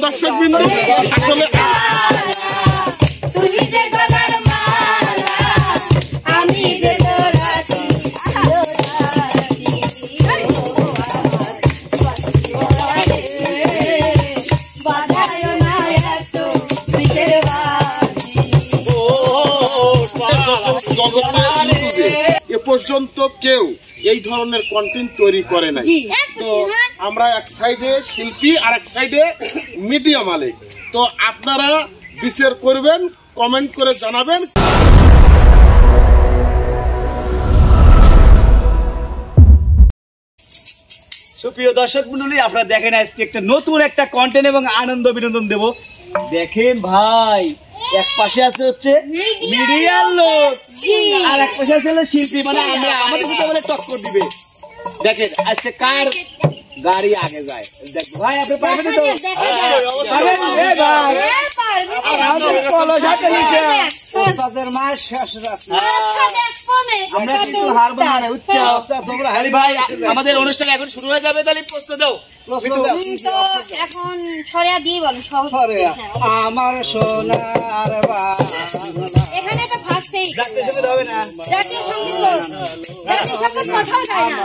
দর্শকবৃন্দ আসলে এ পর্যন্ত কেউ এই ধরনের কন্টেন্ট তৈরি করে নাই। তো আমরা এক সাইডে শিল্পী আর এক সাইডে মিডিয়া মালিক। তো আপনারা বিচার করবেন, কমেন্ট করে জানাবেন। সুপ্রিয় দর্শক মণ্ডলী, আপনারা দেখেন আজকে একটা নতুন একটা কন্টেন্ট এবং আনন্দ বিনোদন দেব। দেখেন ভাই, এক পাশে আছে হচ্ছে মিডিয়ার লোক আর এক পাশে আছে শিল্পী, মানে আমরা আমাদের সাথে বলে টক্কর দিবে। দেখেন আজকে কার গাড়ি আগে যায়। দেখো ভাই, আপনি পারবেন তো? আমাদের অনুষ্ঠান এখন শুরু হয়ে যাবে, তাহলে প্রশ্ন দাও। এখন ছড়া দিয়ে বলো আমার সোনার এখানে তো ফার্স্টেই জাতীয় সঙ্গীত হবে না, জাতীয় সঙ্গীত জাতীয় সঙ্গীত কোথাও যায় না।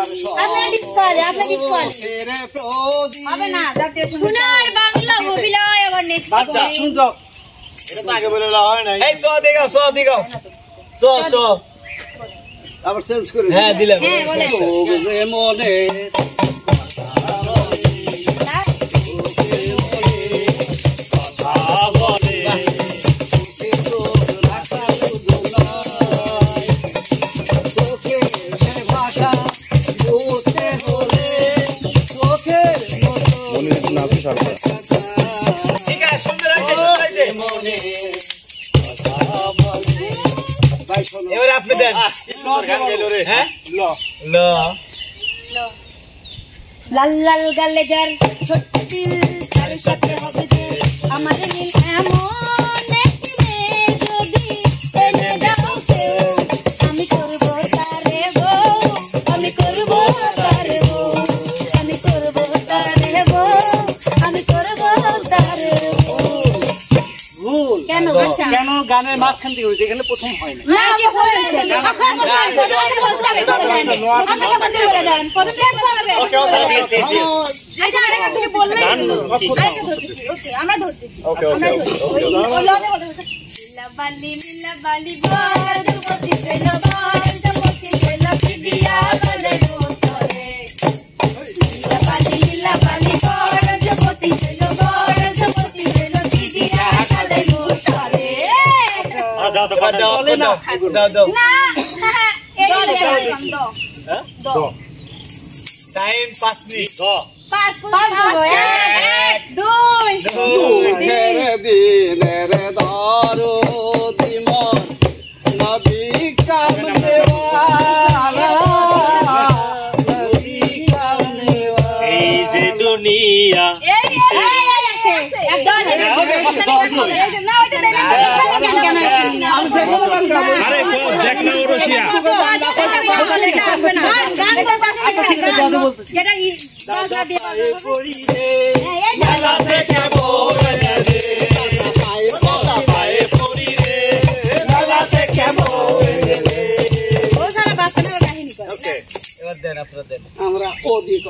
আপনারা ডিসকাল হবে না জাতীয় সঙ্গীত। সোনার বাংলা অভিনয় আবার নেক্সট আচ্ছা শুনছো, এটা তো আগে বলে হয় না। এই চ দেখাও, চ দেখাও, চ চ আবার চেঞ্জ করে। হ্যাঁ দিলাম। হ্যাঁ বলে মনে এবার আপনি দেন। লাল লাল গালে যার ছোট্ট দিল, তার সাথে হবে যে আমাদের নীল। এমন একটি মেয়ে যদি এনে দাও কেউ, আমি করবো তারে বউ, আমি করবো তারে বউ, আমি করবো তারে বউ, আমি করবো তারে বউ। কেন কেন গানের মাঝখান থেকে হয়েছে? এখানে প্রথম হয় না। Time 5 minute. 5 2 এই যে দুনিয়া আমরা ও দিক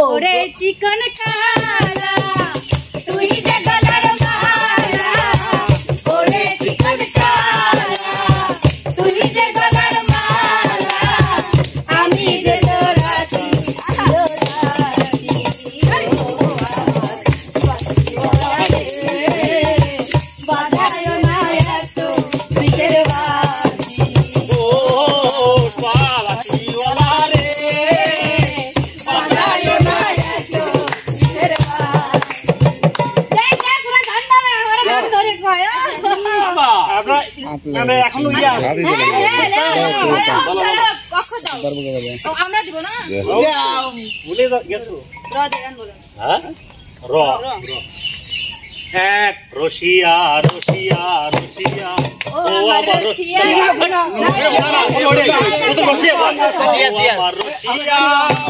ওরে চিকন কালা তুই যে গলার মালা, ওরে চিকন কালা তুই যে গলার মালা, আমি যে লোরাটি বাধায় না এত বিচের বাজি। ও পাওয়ালা রে আমরা দিব না ভুলে গেছো। রশিয়া রশিয়া রশিয়া ও আমার রশিয়া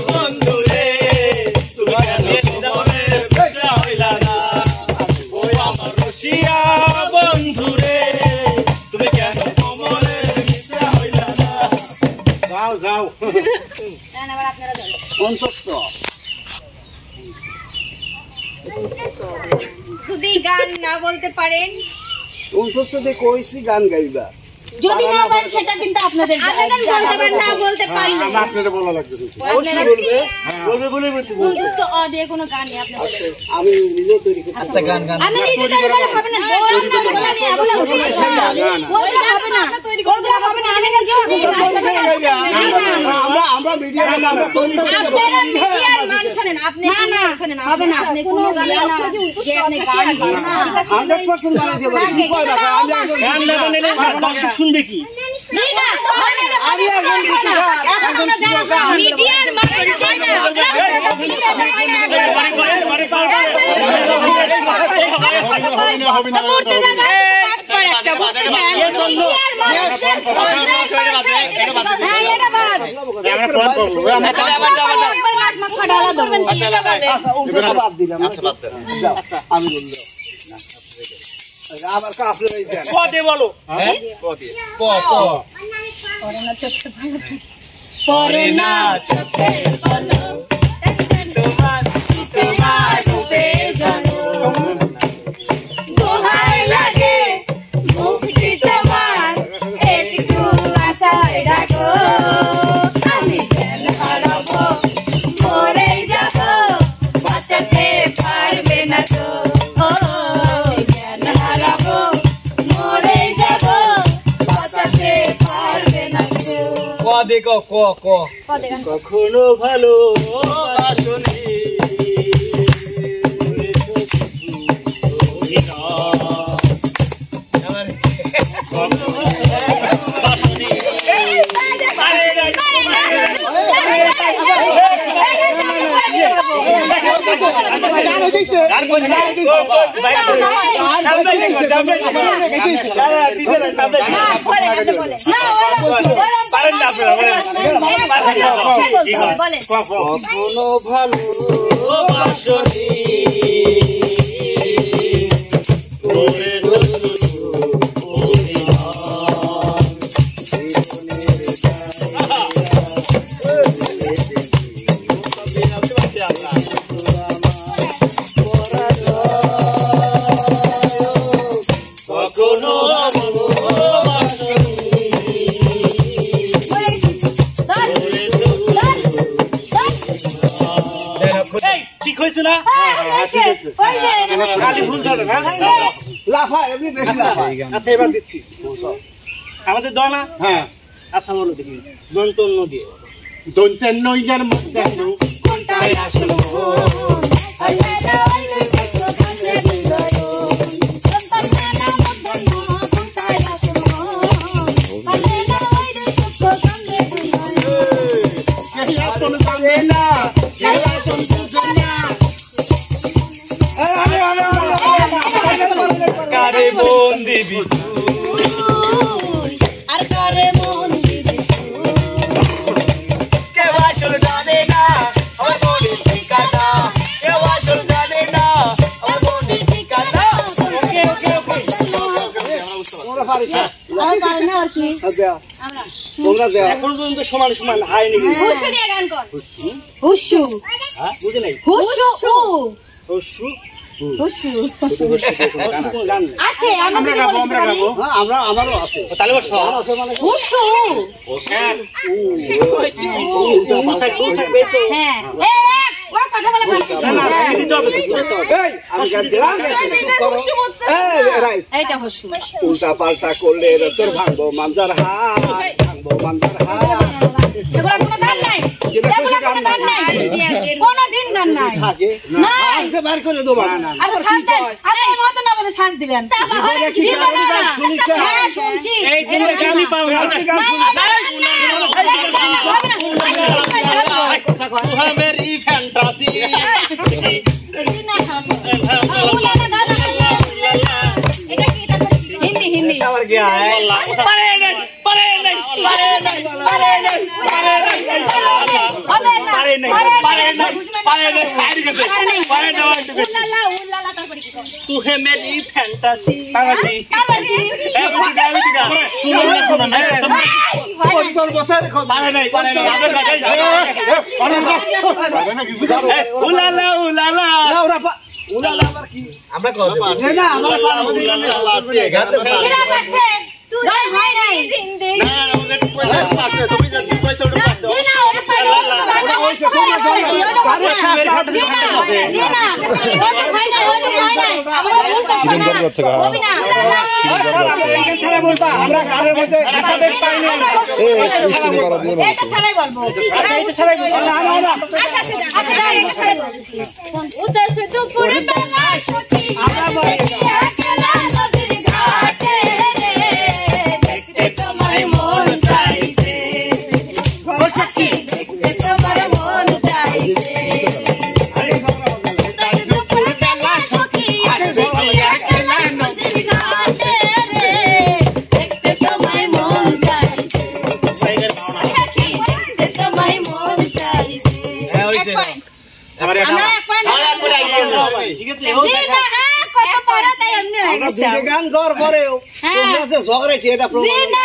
বন্ধু রে আপনারা জানেন। অন্তস্থ যদি গান না বলতে পারেন, অন্তস্থতে কইছি গান গাইবা, যদি না পারেন সেটা কিন্তু আপনাদের বলতে পারেন, না বলতে পারলে আপনাদের বলা লাগবে। অবশ্যই বলবে, বলবে বলে বলতে বলছে। তো দিয়ে কোনো গান নেই আপনাদের। আমি নিজে তৈরি করতে। আচ্ছা গান গান আমি নিজে তৈরি করলে হবে না, ওগুলো হবে না, ওগুলো হবে না, আমি নিজে আমরা মিডিয়া আমরা তৈরি করতে আপনারা মিডিয়ার মান শুনেন, আপনি শুনেন, হবে না, আপনি কোনো গান না যে আপনি গান গান না 100% বানাই দেব। কি কয় না আমি একজন গান না বানাইলে দর্শক শুনবে কি? জি না, আমি এখন কিছু মিডিয়ার মান পরে না চোখের পলক তোমার রূপে ঝলক দোহাই লাগে মুখটি তোমার একটু আশায় রাখো আমি জ্ঞান হারাবো মরে যাবো বাঁচাতে পারবে না তো ও জ্ঞান হারাবো মরে যাবো বাঁচাতে পারবে না তো দেখো কখনো ভালো বাসনি কখনো ভালো বাসনি ঠিক হয়েছে না? লাফা এমনি বেশি লাফা। আচ্ছা এবার দিচ্ছি আমাদের দনা। হ্যাঁ, আচ্ছা বলো দেখি দন্ত নদী দন্তের নইয়ার মধ্যে কোনটাই আসলো কারে মন দিবি আর করে মন দিবি কে বাসল জানে না আমার মনের ঠিকানা, কে বাসল জানে না আমার মনের ঠিকানা। ওকে ওকে ওকে তোমরা পারিস আর পারে না আর কি আমরা তোমরা দেও এখন পর্যন্ত সমান সমান হয়নি। হুশু দিয়ে গান কর হুশু হ্যাঁ বুঝে নাই হুশু হুশু হুশু গান আছে আমরা গাবো, আমরা গাবো। হ্যাঁ আমরা আমারও আছে তাহলে ওর সব আছে মানে হুশু হ্যাঁ এই ওরা কথা বলে আমি গান দিলাম এইটা হুশু উল্টা পাল্টা করলে তোর ভাঙবো মানজার হাত, ভাঙবো মানজার হাত। এগুলো কোনো গান নাই, এগুলো কোনো গান নাই, কোনো দিন গান নাই থাকে নাই। না বার করে দেবো না আচ্ছা শ্বাস দেন, আপনি এই মতো নগদে শ্বাস দিবেন। হ্যাঁ শুনছি এই দিনটাকে আমি পাবো না। মেরি ফ্যান্টাসি হিন্দি হিন্দি और क्या है परे नहीं হবে না, परे नहीं হবে না, परे তুহে মেরি ফ্যান্টাসি উদ্দেশ্য দুপুরে বেলা সখী দেখতে তোমার মন চাইছে সখী দেখতে তোমার মন চাইছে দুপুরে বেলা সখী একলা নদীর ঘাটে দেখতে তোমার মন চাইছে সখী দেখতে তোমার মন চাইছে এক পয়েন্ট আমরা এক পয়েন্ট ঠিক আছে কত বড় তাই এমনি হয়ে গেছে গান কর পরেও তোমরা যে ঝগড়া কি এটা প্রমাণ না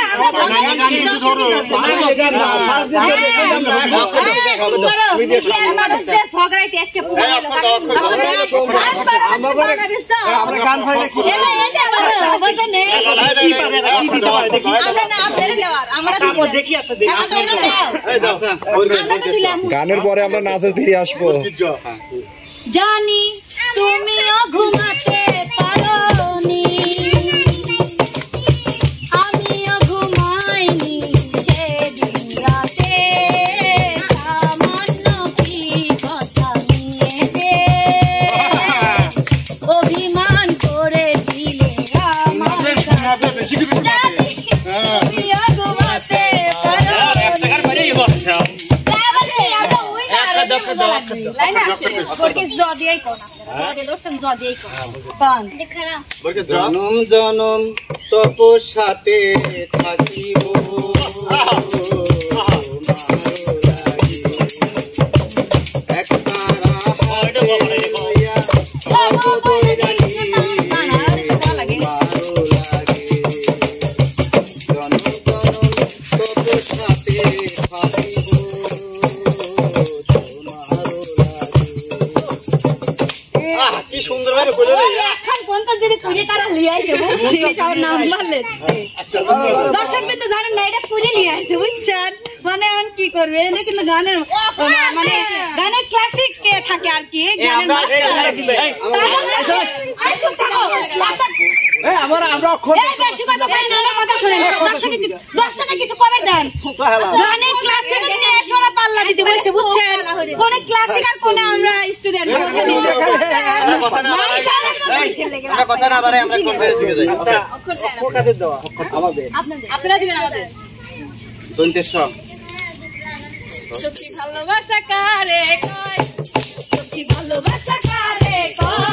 গানের পরে আমরা নাচে ফিরে আসবো। জানি তুমিও ঘুমাতে পারোনি আমিও ঘুমাইনি সেদিন রাতে সামান্য কি কথা নিয়ে যে অভিমান করেছিলে আমার জানি তুমিও ঘুমাতে পারোনি জনম জনম তপস্যাতে থাকিব কি সুন্দর ভাবে বলে দর্শক বিন্দু জানেন না এটা পুজো নিয়ে আসছে বুঝছেন মানে আমি কি করবে এটা কিন্তু গানের মানে গানের ক্লাসিক থাকে আর কি গানের দর্শকে কিছু কমেন্ট দেন গানের ক্লাসিক পাল্লা দিতে বলছে বুঝছেন কোন ক্লাসিক আর কোন আমরা স্টুডেন্ট কথা না বারে আমরা কোথায় শিখে যাই আচ্ছা অক্ষরটাতে দাও আমাদের আপনারা দিবেন আমাদের দন্তেশ সত্যি ভালোবাসা কারে কয় সত্যি ভালোবাসা কারে কয়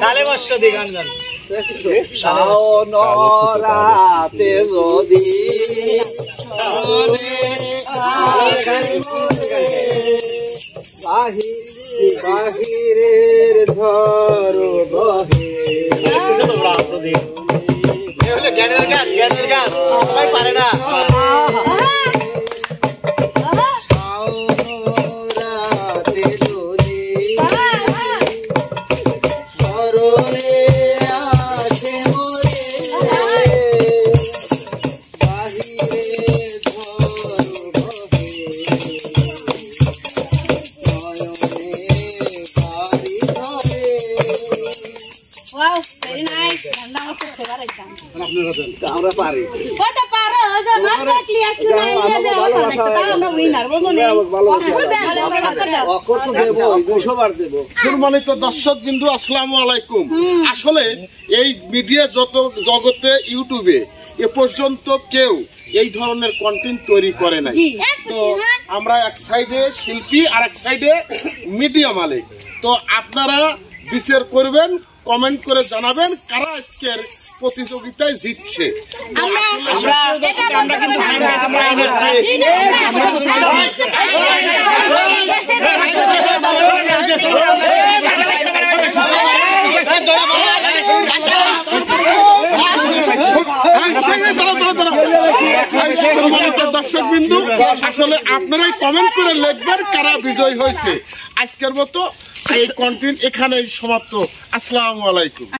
কালে বর্ষ দিয়ে গান গান রাতে যদি বাহিরের ধর বহে জ্ঞানের গান সবাই পারে না আমরা পারি সম্মানিত দর্শক বিন্দু আসসালামু আলাইকুম। আসলে এই মিডিয়া জগতে ইউটিউবে এ পর্যন্ত কেউ এই ধরনের কন্টেন্ট তৈরি করে নাই। তো আমরা এক সাইডে শিল্পী আর এক সাইডে মিডিয়া মালিক। তো আপনারা বিচার করবেন, কমেন্ট করে জানাবেন কারা আজকের প্রতিযোগিতায় জিতছে। দর্শক বিন্দু, আসলে আপনারাই কমেন্ট করে লিখবেন কারা বিজয় হয়েছে। আজকের মতো এই কন্টেন্ট এখানেই সমাপ্ত। আসসালামু আলাইকুম।